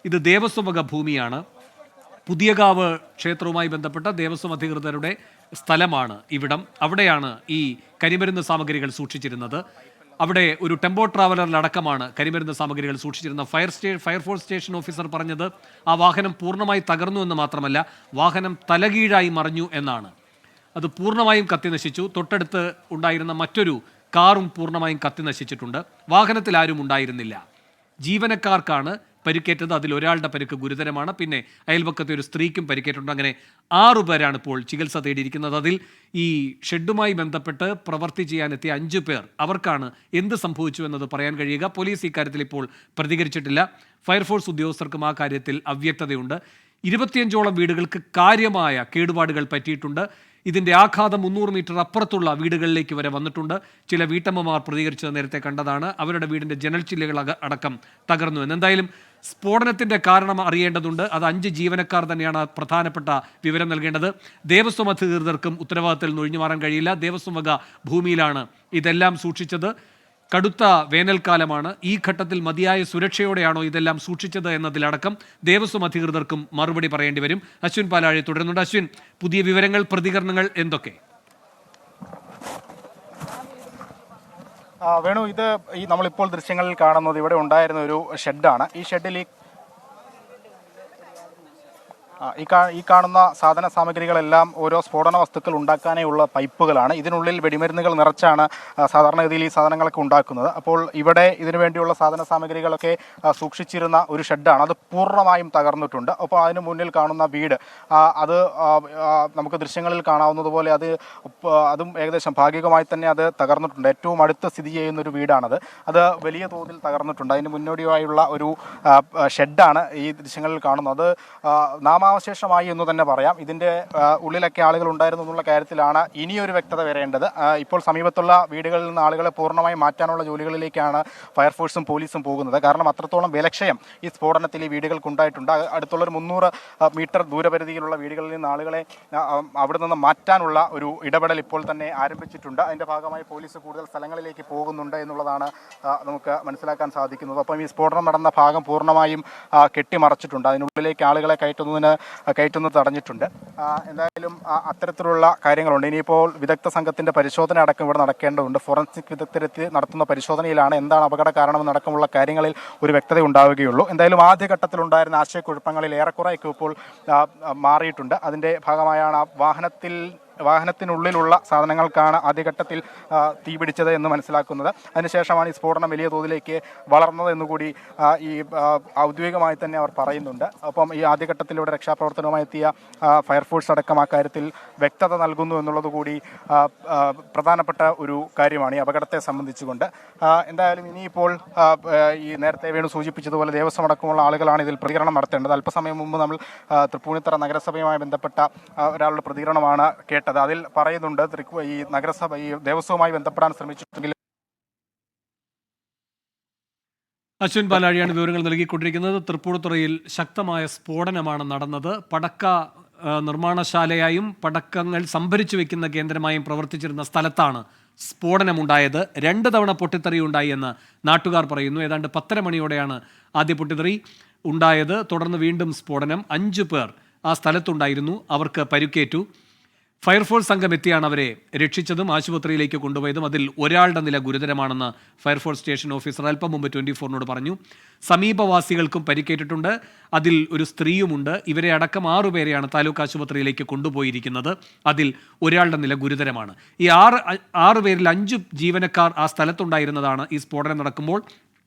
ഇത് ദേവസ്വം വക ഭൂമിയാണ്. പുതിയകാവ് ക്ഷേത്രവുമായി ബന്ധപ്പെട്ട ദേവസ്വം അധികൃതരുടെ സ്ഥലമാണ് ഇവിടം. അവിടെയാണ് ഈ കരിമരുന്ന് സാമഗ്രികൾ സൂക്ഷിച്ചിരുന്നത്. അവിടെ ഒരു ടെമ്പോ ട്രാവലറിലടക്കമാണ് കരിമരുന്ന് സാമഗ്രികൾ സൂക്ഷിച്ചിരുന്നത്. ഫയർഫോഴ്സ് സ്റ്റേഷൻ ഓഫീസർ പറഞ്ഞത് ആ വാഹനം പൂർണ്ണമായി തകർന്നു എന്ന് മാത്രമല്ല, വാഹനം തലകീഴായി മറിഞ്ഞു എന്നാണ്. അത് പൂർണ്ണമായും കത്തി നശിച്ചു. തൊട്ടടുത്ത് ഉണ്ടായിരുന്ന മറ്റൊരു കാറും പൂർണ്ണമായും കത്തി നശിച്ചിട്ടുണ്ട്. വാഹനത്തിൽ ആരും ഉണ്ടായിരുന്നില്ല. ജീവനക്കാർക്കാണ് പരിക്കേറ്റത്. അതിൽ ഒരാളുടെ പരിക്ക് ഗുരുതരമാണ്. പിന്നെ അയൽപക്കത്തെ ഒരു സ്ത്രീക്കും പരിക്കേറ്റുണ്ട്. അങ്ങനെ 6 പേരാണ് ഇപ്പോൾ ചികിത്സ തേടിയിരിക്കുന്നത്. അതിൽ ഈ ഷെഡുമായി ബന്ധപ്പെട്ട് പ്രവൃത്തി ചെയ്യാനെത്തിയ 5 പേർ, അവർക്കാണ് എന്ത് സംഭവിച്ചു എന്നത് പറയാൻ കഴിയുക. പോലീസ് ഇക്കാര്യത്തിൽ ഇപ്പോൾ പ്രതികരിച്ചിട്ടില്ല. ഫയർഫോഴ്സ് ഉദ്യോഗസ്ഥർക്കും ആ കാര്യത്തിൽ അവ്യക്തതയുണ്ട്. 25ഓളം വീടുകൾക്ക് കാര്യമായ കേടുപാടുകൾ പറ്റിയിട്ടുണ്ട്. ഇതിൻ്റെ ആഘാതം 300 മീറ്റർ അപ്പുറത്തുള്ള വീടുകളിലേക്ക് വരെ വന്നിട്ടുണ്ട്. ചില വീട്ടമ്മമാർ പ്രതികരിച്ചത് നേരത്തെ കണ്ടതാണ്. അവരുടെ വീടിൻ്റെ ജനൽ ചില്ലുകൾ അടക്കം തകർന്നു എന്ന്. എന്തായാലും സ്ഫോടനത്തിൻ്റെ കാരണം അറിയേണ്ടതുണ്ട്. അത് 5 ജീവനക്കാർ തന്നെയാണ് പ്രധാനപ്പെട്ട വിവരം നൽകേണ്ടത്. ദേവസ്വം അധികൃതർക്കും ഉത്തരവാദിത്തത്തിൽ നിന്ന് ഒഴിഞ്ഞു മാറാൻ കഴിയില്ല. ദേവസ്വം വക ഭൂമിയിലാണ് ഇതെല്ലാം സൂക്ഷിച്ചത്. കടുത്ത വേനൽക്കാലമാണ്. ഈ ഘട്ടത്തിൽ മതിയായ സുരക്ഷയോടെയാണോ ഇതെല്ലാം സൂക്ഷിച്ചത് എന്നതിലടക്കം ദേവസ്വം അധികൃതർക്കും മറുപടി പറയേണ്ടി വരും. അശ്വിൻ പാലാഴി തുടരുന്നുണ്ട്. അശ്വിൻ, പുതിയ വിവരങ്ങൾ, പ്രതികരണങ്ങൾ എന്തൊക്കെ? വേണു, ഇത് നമ്മളിപ്പോൾ ദൃശ്യങ്ങളിൽ കാണുന്നത് ഇവിടെ ഉണ്ടായിരുന്ന ഒരു ഷെഡാണ്. ഈ ഷെഡിൽ ഈ കാണുന്ന സാധന സാമഗ്രികളെല്ലാം ഓരോ സ്ഫോടന വസ്തുക്കൾ ഉണ്ടാക്കാനുള്ള പൈപ്പുകളാണ്. ഇതിനുള്ളിൽ വെടിമരുന്നുകൾ നിറച്ചാണ് സാധാരണഗതിയിൽ ഈ സാധനങ്ങളൊക്കെ ഉണ്ടാക്കുന്നത്. അപ്പോൾ ഇവിടെ ഇതിനു വേണ്ടിയുള്ള സാധന സാമഗ്രികളൊക്കെ സൂക്ഷിച്ചിരുന്ന ഒരു ഷെഡാണ്. അത് പൂർണ്ണമായും തകർന്നിട്ടുണ്ട്. അപ്പോൾ അതിന് മുന്നിൽ കാണുന്ന വീട്, അത് നമുക്ക് ദൃശ്യങ്ങളിൽ കാണാവുന്നതുപോലെ അതും ഏകദേശം ഭാഗികമായി തന്നെ അത് തകർന്നിട്ടുണ്ട്. ഏറ്റവും അടുത്ത് സ്ഥിതി ചെയ്യുന്ന ഒരു വീടാണത്. അത് വലിയ തോതിൽ തകർന്നിട്ടുണ്ട്. അതിന് മുന്നോടിയായുള്ള ഒരു ഷെഡാണ് ഈ ദൃശ്യങ്ങളിൽ കാണുന്നത്. നാമാവശേഷമായി എന്ന് തന്നെ പറയാം. ഇതിൻ്റെ ഉള്ളിലൊക്കെ ആളുകൾ ഉണ്ടായിരുന്നു എന്നുള്ള കാര്യത്തിലാണ് ഇനിയൊരു വ്യക്തത വരേണ്ടത്. ഇപ്പോൾ സമീപത്തുള്ള വീടുകളിൽ നിന്ന് ആളുകളെ പൂർണ്ണമായും മാറ്റാനുള്ള ജോലികളിലേക്കാണ് ഫയർഫോഴ്സും പോലീസും പോകുന്നത്. കാരണം അത്രത്തോളം വിലക്ഷയം ഈ സ്ഫോടനത്തിൽ ഈ വീടുകൾക്കുണ്ടായിട്ടുണ്ട്. അടുത്തുള്ളൊരു 300 മീറ്റർ ദൂരപരിധിയിലുള്ള വീടുകളിൽ നിന്ന് ആളുകളെ അവിടെ നിന്ന് മാറ്റാനുള്ള ഒരു ഇടപെടൽ ഇപ്പോൾ തന്നെ ആരംഭിച്ചിട്ടുണ്ട്. അതിൻ്റെ ഭാഗമായി പോലീസ് കൂടുതൽ സ്ഥലങ്ങളിലേക്ക് പോകുന്നുണ്ട് എന്നുള്ളതാണ് നമുക്ക് മനസ്സിലാക്കാൻ സാധിക്കുന്നത്. അപ്പം ഈ സ്ഫോടനം നടന്ന ഭാഗം പൂർണ്ണമായും കെട്ടിമറച്ചിട്ടുണ്ട്. അതിനുള്ളിലേക്ക് ആളുകളെ കയറ്റുന്നത് തടഞ്ഞിട്ടുണ്ട്. എന്തായാലും അത്തരത്തിലുള്ള കാര്യങ്ങളുണ്ട്. ഇനിയിപ്പോൾ വിദഗ്ധ സംഘത്തിൻ്റെ പരിശോധന അടക്കം ഇവിടെ നടക്കേണ്ടതുണ്ട്. ഫോറൻസിക് വിദഗ്ധരെത്തി നടത്തുന്ന പരിശോധനയിലാണ് എന്താണ് അപകട കാരണമെന്നടക്കമുള്ള കാര്യങ്ങളിൽ ഒരു വ്യക്തത ഉണ്ടാവുകയുള്ളൂ. എന്തായാലും ആദ്യഘട്ടത്തിലുണ്ടായിരുന്ന ആശയക്കുഴപ്പങ്ങളിൽ ഏറെക്കുറെയൊക്കെ ഇപ്പോൾ മാറിയിട്ടുണ്ട്. അതിൻ്റെ ഭാഗമായാണ് വാഹനത്തിനുള്ളിലുള്ള സാധനങ്ങൾക്കാണ് ആദ്യഘട്ടത്തിൽ തീപിടിച്ചത് എന്ന് മനസ്സിലാക്കുന്നത്. അതിനുശേഷമാണ് ഈ സ്ഫോടനം വലിയ തോതിലേക്ക് വളർന്നത് എന്നുകൂടി ഈ ഔദ്യോഗികമായി തന്നെ അവർ പറയുന്നുണ്ട്. അപ്പം ഈ ആദ്യഘട്ടത്തിലൂടെ രക്ഷാപ്രവർത്തനവുമായി എത്തിയ ഫയർഫോഴ്സ് അടക്കം ആ കാര്യത്തിൽ വ്യക്തത നൽകുന്നു എന്നുള്ളത് കൂടി പ്രധാനപ്പെട്ട ഒരു കാര്യമാണ് ഈ അപകടത്തെ സംബന്ധിച്ചുകൊണ്ട്. എന്തായാലും ഇനിയിപ്പോൾ ഈ നേരത്തെ വേണു സൂചിപ്പിച്ചതുപോലെ ദേവസ്വം അടക്കമുള്ള ആളുകളാണ് ഇതിൽ പ്രതികരണം നടത്തേണ്ടത്. അല്പസമയം മുമ്പ് നമ്മൾ തൃപ്പൂണിത്തറ നഗരസഭയുമായി ബന്ധപ്പെട്ട ഒരാളുടെ പ്രതികരണമാണ് കേട്ടത്. അതിൽ പറയുന്നുണ്ട്, ഈ നഗരസഭ ഈ ദേവസ്വവുമായി ബന്ധപ്പെടാൻ ശ്രമിച്ചിട്ടുണ്ടെങ്കിൽ. അശ്വിൻ പാലാഴിയാണ് വിവരങ്ങൾ നൽകിക്കൊണ്ടിരിക്കുന്നത്. തൃപ്പൂണിത്തുറയിൽ ശക്തമായ സ്ഫോടനമാണ് നടന്നത്. പടക്ക നിർമ്മാണശാലയായും പടക്കങ്ങൾ സംഭരിച്ചു വെക്കുന്ന കേന്ദ്രമായും പ്രവർത്തിച്ചിരുന്ന സ്ഥലത്താണ് സ്ഫോടനമുണ്ടായത്. 2 തവണ പൊട്ടിത്തെറിയുണ്ടായി എന്ന് നാട്ടുകാർ പറയുന്നു. ഏതാണ്ട് 10:30 മണിയോടെയാണ് ആദ്യ പൊട്ടിത്തെറി ഉണ്ടായത്. തുടർന്ന് വീണ്ടും സ്ഫോടനം. 5 പേർ ആ സ്ഥലത്തുണ്ടായിരുന്നു. അവർക്ക് പരിക്കേറ്റു. ഫയർഫോഴ്സ് സംഘം എത്തിയാണ് അവരെ രക്ഷിച്ചതും ആശുപത്രിയിലേക്ക് കൊണ്ടുപോയതും. അതിൽ ഒരാളുടെ നില ഗുരുതരമാണെന്ന് ഫയർഫോഴ്സ് സ്റ്റേഷൻ ഓഫീസർ അല്പം മുമ്പ് 24-നോട് പറഞ്ഞു. സമീപവാസികൾക്കും പരിക്കേറ്റിട്ടുണ്ട്. അതിൽ ഒരു സ്ത്രീയുമുണ്ട്. ഇവരെ അടക്കം 6 പേരെയാണ് താലൂക്ക് ആശുപത്രിയിലേക്ക് കൊണ്ടുപോയിരിക്കുന്നത്. അതിൽ ഒരാളുടെ നില ഗുരുതരമാണ്. ഈ 6 പേരിൽ 5 ജീവനക്കാർ ആ സ്ഥലത്തുണ്ടായിരുന്നതാണ് ഈ സ്ഫോടനം നടക്കുമ്പോൾ.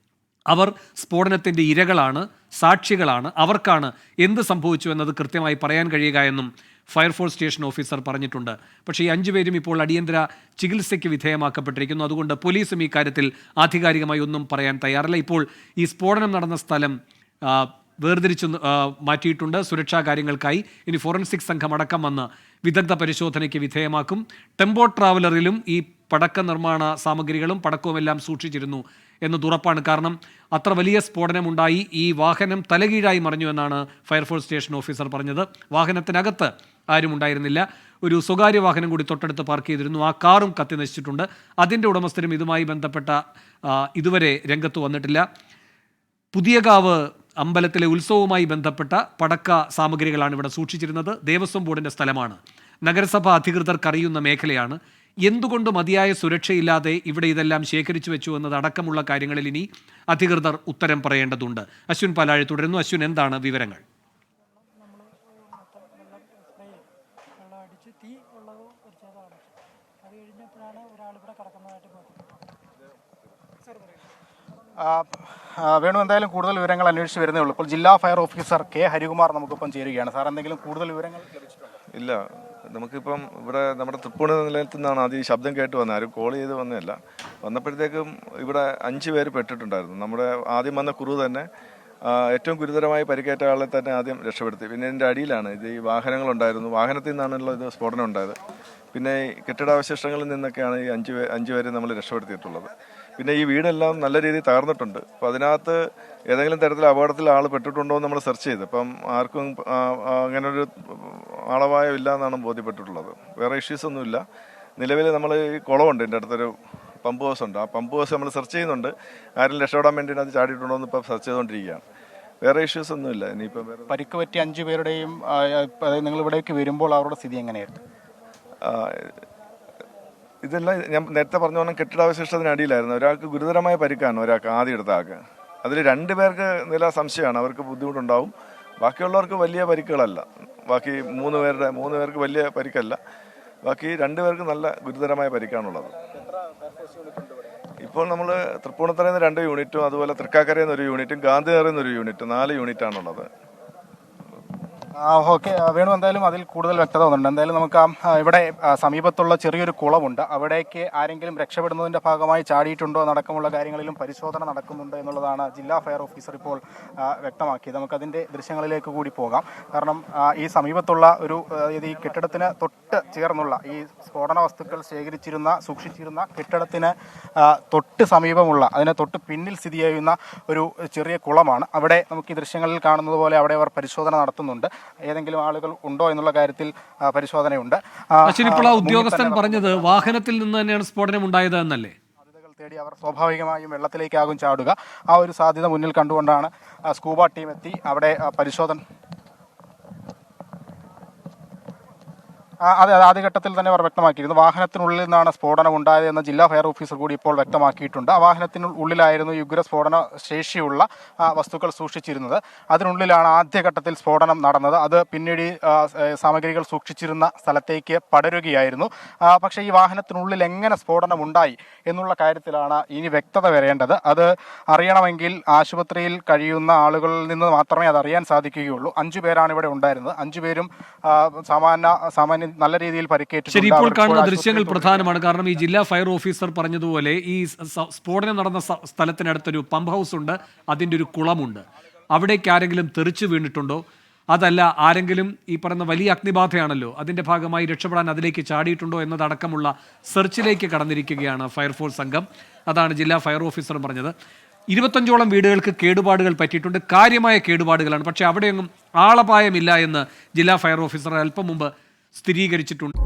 അവർ സ്ഫോടനത്തിൻ്റെ ഇരകളാണ്, സാക്ഷികളാണ്. അവർക്കാണ് എന്ത് സംഭവിച്ചു എന്നത് കൃത്യമായി പറയാൻ കഴിയുക എന്നും ഫയർഫോഴ്സ് സ്റ്റേഷൻ ഓഫീസർ പറഞ്ഞിട്ടുണ്ട്. പക്ഷേ ഈ 5 പേരും ഇപ്പോൾ അടിയന്തര ചികിത്സയ്ക്ക് വിധേയമാക്കപ്പെട്ടിരിക്കുന്നു. അതുകൊണ്ട് പോലീസും ഈ കാര്യത്തിൽ ആധികാരികമായി ഒന്നും പറയാൻ തയ്യാറല്ല. ഇപ്പോൾ ഈ സ്ഫോടനം നടന്ന സ്ഥലം വേർതിരിച്ചു മാറ്റിയിട്ടുണ്ട് സുരക്ഷാ കാര്യങ്ങൾക്കായി. ഇനി ഫോറൻസിക് സംഘം അടക്കം വന്ന് വിദഗ്ധ പരിശോധനയ്ക്ക് വിധേയമാക്കും. ടെമ്പോ ട്രാവലറിലും ഈ പടക്ക നിർമ്മാണ സാമഗ്രികളും പടക്കവുമെല്ലാം സൂക്ഷിച്ചിരുന്നു എന്നത് ഉറപ്പാണ്. കാരണം അത്ര വലിയ സ്ഫോടനമുണ്ടായി. ഈ വാഹനം തലകീഴായി മറിഞ്ഞു എന്നാണ് ഫയർഫോഴ്സ് സ്റ്റേഷൻ ഓഫീസർ പറഞ്ഞത്. വാഹനത്തിനകത്ത് ആരും ഉണ്ടായിരുന്നില്ല. ഒരു സ്വകാര്യ വാഹനം കൂടി തൊട്ടടുത്ത് പാർക്ക് ചെയ്തിരുന്നു. ആ കാറും കത്തി നശിച്ചിട്ടുണ്ട്. അതിൻ്റെ ഉടമസ്ഥരും ഇതുമായി ബന്ധപ്പെട്ട ഇതുവരെ രംഗത്ത് വന്നിട്ടില്ല. പുതിയകാവ് അമ്പലത്തിലെ ഉത്സവവുമായി ബന്ധപ്പെട്ട പടക്ക സാമഗ്രികളാണ് ഇവിടെ സൂക്ഷിച്ചിരുന്നത്. ദേവസ്വം ബോർഡിൻ്റെ സ്ഥലമാണ്. നഗരസഭ അധികൃതർക്കറിയുന്ന മേഖലയാണ്. എന്തുകൊണ്ട് മതിയായ സുരക്ഷയില്ലാതെ ഇവിടെ ഇതെല്ലാം ശേഖരിച്ചു വെച്ചു എന്നതടക്കമുള്ള കാര്യങ്ങളിൽ ഇനി അധികൃതർ ഉത്തരം പറയേണ്ടതുണ്ട്. അശ്വിൻ പാലാഴി തുടരുന്നു. അശ്വിൻ, എന്താണ് വിവരങ്ങൾ? വേണു, എന്തായാലും കൂടുതൽ വിവരങ്ങൾ അന്വേഷിച്ച് വരുന്നേ ഉള്ളൂ. ഇപ്പോൾ ജില്ലാ ഫയർ ഓഫീസർ കെ ഹരികുമാർ നമുക്കൊപ്പം ചേരുകയാണ്. സാർ, എന്തെങ്കിലും കൂടുതൽ വിവരങ്ങൾ ലഭിച്ചിട്ടുണ്ടോ? ഇല്ല, നമുക്കിപ്പം ഇവിടെ നമ്മുടെ തൃപ്പൂണിത്തുറ നിലയത്തിൽ നിന്നാണ് ആദ്യം ഈ ശബ്ദം കേട്ട് വന്നത്. ആരും കോൾ ചെയ്ത് വന്നതല്ല. വന്നപ്പോഴത്തേക്കും ഇവിടെ 5 പേര് പെട്ടിട്ടുണ്ടായിരുന്നു. നമ്മുടെ ആദ്യം വന്ന കുറു തന്നെ ഏറ്റവും ഗുരുതരമായി പരിക്കേറ്റ ആളെ തന്നെ ആദ്യം രക്ഷപ്പെടുത്തി. പിന്നെ ഇതിൻ്റെ അടിയിലാണ് ഇത് ഈ വാഹനങ്ങളുണ്ടായിരുന്നു. വാഹനത്തിൽ നിന്നാണല്ലോ ഇത് സ്ഫോടനം ഉണ്ടായത്. പിന്നെ ഈ കെട്ടിടാവശിഷ്ടങ്ങളിൽ നിന്നൊക്കെയാണ് ഈ 5 പേരെ നമ്മൾ രക്ഷപ്പെടുത്തിയിട്ടുള്ളത്. പിന്നെ ഈ വീടെല്ലാം നല്ല രീതിയിൽ തകർന്നിട്ടുണ്ട്. അപ്പോൾ അതിനകത്ത് ഏതെങ്കിലും തരത്തിൽ അപകടത്തിൽ ആൾ പെട്ടിട്ടുണ്ടോ എന്ന് നമ്മൾ സെർച്ച് ചെയ്ത്, അപ്പം ആർക്കും അങ്ങനൊരു ആളപായം ഇല്ല എന്നാണ് ബോധ്യപ്പെട്ടിട്ടുള്ളത്. വേറെ ഇഷ്യൂസ് ഒന്നുമില്ല. നിലവിൽ നമ്മൾ ഈ കുളമുണ്ട്, എൻ്റെ അടുത്തൊരു പമ്പ് ഹൗസ് ഉണ്ട്. ആ പമ്പ് ഹൗസ് നമ്മൾ സെർച്ച് ചെയ്യുന്നുണ്ട്. ആരും രക്ഷപ്പെടാൻ വേണ്ടി അത് ചാടിയിട്ടുണ്ടോ എന്ന് ഇപ്പോൾ സെർച്ച് ചെയ്തുകൊണ്ടിരിക്കുകയാണ്. വേറെ ഇഷ്യൂസ് ഒന്നുമില്ല. ഇനിയിപ്പം പരിക്ക് പറ്റിയ 5 പേരുടെയും നിങ്ങൾ ഇവിടേക്ക് വരുമ്പോൾ അവരുടെ സ്ഥിതി എങ്ങനെയായിരുന്നു? ഇതെല്ലാം ഞാൻ നേരത്തെ പറഞ്ഞ കെട്ടിടാവശിഷ്ടത്തിന് അടിയിലായിരുന്നു. ഒരാൾക്ക് ഗുരുതരമായ പരിക്കാണ്, ഒരാൾക്ക് ആദ്യം എടുത്ത ആൾക്ക്. അതിൽ 2 പേർക്ക് നില സംശയമാണ്, അവർക്ക് ബുദ്ധിമുട്ടുണ്ടാവും. ബാക്കിയുള്ളവർക്ക് വലിയ പരിക്കുകളല്ല. ബാക്കി 3 പേർക്ക് വലിയ പരിക്കല്ല. ബാക്കി 2 പേർക്ക് നല്ല ഗുരുതരമായ പരിക്കാണുള്ളത്. ഇപ്പോൾ നമ്മൾ തൃപ്പൂണിത്തുറയിൽ നിന്ന് 2 യൂണിറ്റും അതുപോലെ തൃക്കാക്കരയിൽ നിന്ന് 1 യൂണിറ്റും ഗാന്ധിനഗറിൽ നിന്ന് 1 യൂണിറ്റും 4 യൂണിറ്റാണുള്ളത്. ഓക്കെ വേണു, എന്തായാലും അതിൽ കൂടുതൽ വ്യക്തത വന്നിട്ടുണ്ട്. എന്തായാലും നമുക്ക് ഇവിടെ സമീപത്തുള്ള ചെറിയൊരു കുളമുണ്ട്. അവിടേക്ക് ആരെങ്കിലും രക്ഷപ്പെടുന്നതിൻ്റെ ഭാഗമായി ചാടിയിട്ടുണ്ടോ എന്നടക്കമുള്ള കാര്യങ്ങളിലും പരിശോധന നടക്കുന്നുണ്ട് എന്നുള്ളതാണ് ജില്ലാ ഫയർ ഓഫീസർ ഇപ്പോൾ വ്യക്തമാക്കിയത്. നമുക്കതിൻ്റെ ദൃശ്യങ്ങളിലേക്ക് കൂടി പോകാം. കാരണം ഈ സമീപത്തുള്ള ഈ കെട്ടിടത്തിന് തൊട്ട് ചേർന്നുള്ള ഈ സ്ഫോടന വസ്തുക്കൾ സൂക്ഷിച്ചിരുന്ന കെട്ടിടത്തിന് തൊട്ട് സമീപമുള്ള, അതിന് തൊട്ട് പിന്നിൽ സ്ഥിതി ചെയ്യുന്ന ഒരു ചെറിയ കുളമാണ്. അവിടെ നമുക്ക് ഈ ദൃശ്യങ്ങളിൽ കാണുന്നത് പോലെ അവിടെ അവർ പരിശോധന നടത്തുന്നുണ്ട്. ഏതെങ്കിലും ആളുകൾ ഉണ്ടോ എന്നുള്ള കാര്യത്തിൽ പരിശോധനയുണ്ട്. ഇപ്പോൾ ആ ഉദ്യോഗസ്ഥൻ പറഞ്ഞത് വാഹനത്തിൽ നിന്ന് തന്നെയാണ് സ്ഫോടനം ഉണ്ടായത് എന്നല്ലേ? സാധ്യതകൾ തേടി അവർ സ്വാഭാവികമായും വെള്ളത്തിലേക്കാകും ചാടുക. ആ ഒരു സാധ്യത മുന്നിൽ കണ്ടുകൊണ്ടാണ് സ്കൂബ ടീം എത്തി അവിടെ പരിശോധന. അതെ, ആദ്യഘട്ടത്തിൽ തന്നെ അവർ വ്യക്തമാക്കിയിരുന്നു. വാഹനത്തിനുള്ളിൽ നിന്നാണ് സ്ഫോടനം ഉണ്ടായത് എന്ന് ജില്ലാ ഫയർ ഓഫീസർ കൂടി ഇപ്പോൾ വ്യക്തമാക്കിയിട്ടുണ്ട്. ആ വാഹനത്തിനുള്ളിലായിരുന്നു ഈ ഉഗ്രസ്ഫോടന ശേഷിയുള്ള വസ്തുക്കൾ സൂക്ഷിച്ചിരുന്നത്. അതിനുള്ളിലാണ് ആദ്യഘട്ടത്തിൽ സ്ഫോടനം നടന്നത്. അത് പിന്നീട് സാമഗ്രികൾ സൂക്ഷിച്ചിരുന്ന സ്ഥലത്തേക്ക് പടരുകയായിരുന്നു. പക്ഷേ ഈ വാഹനത്തിനുള്ളിൽ എങ്ങനെ സ്ഫോടനം ഉണ്ടായി എന്നുള്ള കാര്യത്തിലാണ് ഇനി വ്യക്തത വരേണ്ടത്. അത് അറിയണമെങ്കിൽ ആശുപത്രിയിൽ കഴിയുന്ന ആളുകളിൽ നിന്ന് മാത്രമേ അത് അറിയാൻ സാധിക്കുകയുള്ളൂ. 5 പേരാണ് ഇവിടെ ഉണ്ടായിരുന്നത്. 5 പേരും സാമാന്യ നല്ല രീതിയിൽ പരിക്കേറ്റു. ശരി, ഇപ്പോൾ കാണുന്ന ദൃശ്യങ്ങൾ പ്രധാനമാണ്. കാരണം ഈ ജില്ലാ ഫയർ ഓഫീസർ പറഞ്ഞതുപോലെ ഈ സ്ഫോടനം നടന്ന സ്ഥലത്തിനടുത്തൊരു പമ്പ് ഹൗസ് ഉണ്ട്, അതിൻ്റെ ഒരു കുളമുണ്ട്. അവിടേക്ക് ആരെങ്കിലും തെറിച്ചു വീണിട്ടുണ്ടോ, അതല്ല ആരെങ്കിലും ഈ പറയുന്ന വലിയ അഗ്നിബാധയാണല്ലോ അതിൻ്റെ ഭാഗമായി രക്ഷപ്പെടാൻ അതിലേക്ക് ചാടിയിട്ടുണ്ടോ എന്നതടക്കമുള്ള സെർച്ചിലേക്ക് കടന്നിരിക്കുകയാണ് ഫയർഫോഴ്സ് സംഘം. അതാണ് ജില്ലാ ഫയർ ഓഫീസർ പറഞ്ഞത്. 25ഓളം വീടുകൾക്ക് കേടുപാടുകൾ പറ്റിയിട്ടുണ്ട്, കാര്യമായ കേടുപാടുകളാണ്. പക്ഷേ അവിടെയൊന്നും ആളപായമില്ല എന്ന് ജില്ലാ ഫയർ ഓഫീസർ അല്പം മുമ്പ് സ്ഥിരീകരിച്ചിട്ടുണ്ട്.